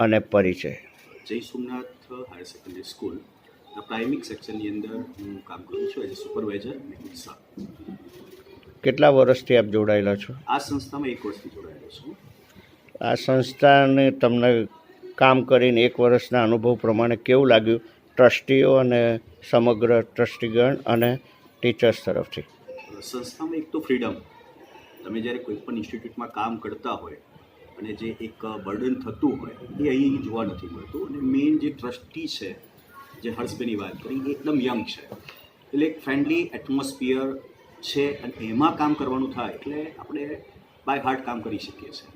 અને પરિચય. જય સોમનાથ હાયર સેકન્ડરી સ્કૂલ પ્રાઇમિક સેક્શનની અંદર હું કામ કરું છું as a supervisor Mehul Shah. કેટલા વર્ષથી આપ જોડાયેલા છો? આ સંસ્થામાં 1 વર્ષથી જોડાયેલો છું. આ સંસ્થાને તમને કામ કરીને 1 વર્ષના અનુભવ પ્રમાણે કેવું લાગ્યું ટ્રસ્ટીઓ અને સમગ્ર ટ્રસ્ટીગણ અને ટીચર્સ તરફથી? સંસ્થામાં એક તો ફ્રીડમ, તમે જ્યારે કોઈ પણ ઇન્સ્ટિટ્યૂટમાં કામ કરતા હોય અને જે એક બર્ડન થતું હોય એ અહીં જોવા નથી મળતું. અને મેઇન જે ટ્રસ્ટી છે, જે હર્ષભાઈની વાત કરી, એ એકદમ યંગ છે, એટલે એક ફ્રેન્ડલી એટમોસ્ફિયર છે અને એમાં કામ કરવાનું થાય એટલે આપણે બાય હાર્ટ કામ કરી શકીએ છીએ.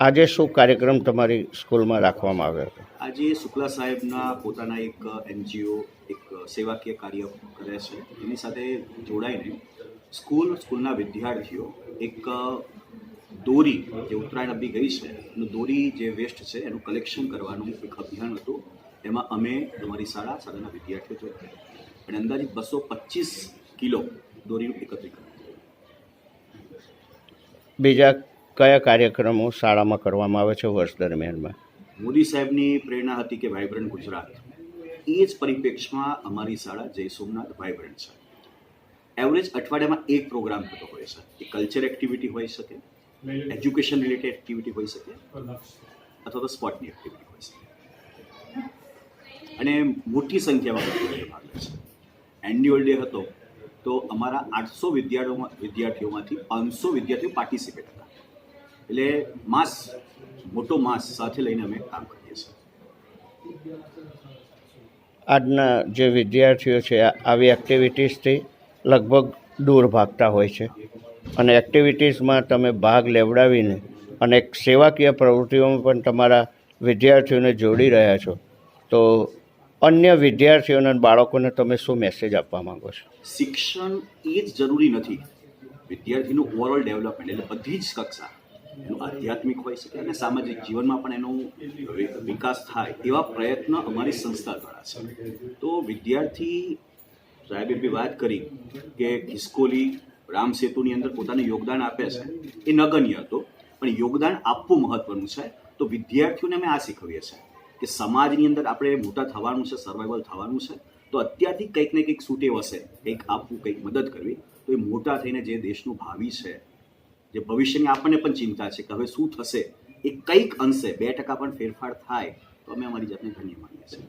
આજે શું કાર્યક્રમ તમારી સ્કૂલમાં રાખવામાં આવ્યો હતો? આજે શુક્લા સાહેબના પોતાના એક NGO એક સેવાકીય કાર્ય કરે છે, એની સાથે જોડાઈને સ્કૂલના વિદ્યાર્થીઓ એક દોરી જે ઉત્તરાયણ અભી ગઈ છે એનું દોરી જે વેસ્ટ છે એનું કલેક્શન કરવાનું એક અભિયાન હતું. એમાં અમે અમારી શાળાના વિદ્યાર્થીઓ જોડાયા અને અંદાજિત 225 કિલો દોરીનું એકત્રીકરણ કર્યું. બીજા કયા કાર્યક્રમો શાળામાં કરવામાં આવે છે વર્ષ દરમિયાનમાં? મોદી સાહેબની પ્રેરણા હતી કે વાઇબ્રન્ટ ગુજરાત, એ જ પરિપ્રેક્ષમાં અમારી શાળા જય સોમનાથ વાઇબ્રન્ટ છે. એવરેજ અઠવાડિયામાં એક પ્રોગ્રામ થતો હોય છે. એ કલ્ચર એક્ટિવિટી હોઈ શકે, એજ્યુકેશન રિલેટેડ એક્ટિવિટી હોઈ શકે, અથવા તો સ્પોર્ટની એક્ટિવિટી હોઈ શકે. અને મોટી સંખ્યામાં વિદ્યાર્થીઓ ભાગ લે છે. એન્યુઅલ ડે હતો તો અમારા 800 વિદ્યાર્થીઓમાંથી 500 વિદ્યાર્થીઓ પાર્ટિસિપેટ હતા. એટલે મોટો માસ સાથે લઈને અમે કામ કરીએ છીએ. આજના જે વિદ્યાર્થીઓ છે આવી એક્ટિવિટીઝથી લગભગ દૂર ભાગતા હોય છે અને એક્ટિવિટીઝમાં તમે ભાગ લેવડાવીને અને એક સેવાકીય પ્રવૃત્તિઓમાં પણ તમારા વિદ્યાર્થીઓને જોડી રહ્યા છો, તો અન્ય વિદ્યાર્થીઓને બાળકોને તમે શું મેસેજ આપવા માગો છો? શિક્ષણ એ જ જરૂરી નથી, વિદ્યાર્થીનું ઓવરઓલ ડેવલપમેન્ટ એટલે બધી જ કક્ષા, એનું આધ્યાત્મિક હોઈ શકે અને સામાજિક જીવનમાં પણ એનો વિકાસ થાય એવા પ્રયત્ન અમારી સંસ્થા દ્વારા છે. તો વિદ્યાર્થી સાહેબે બી વાત કરી કે ખિસકોલી રામ સેતુની અંદર પોતાનું યોગદાન આપે છે, એ નગણ્ય હતો, પણ યોગદાન આપવું મહત્વનું છે. તો વિદ્યાર્થીઓને અમે આ શીખવીએ છીએ કે સમાજની અંદર આપણે મોટા થવાનું છે, સર્વાઈવલ થવાનું છે, તો અત્યારથી કંઈક ને કંઈક સૂટેવ હશે, કંઈક આપવું, કંઈક મદદ કરવી, તો એ મોટા થઈને જે દેશનું ભાવિ છે, જે ભવિષ્યની આપણને પણ ચિંતા છે કે હવે શું થશે, એ કંઈક અંશે 2% પણ ફેરફાર થાય તો અમે અમારી જાતને ધન્ય માનીએ છીએ.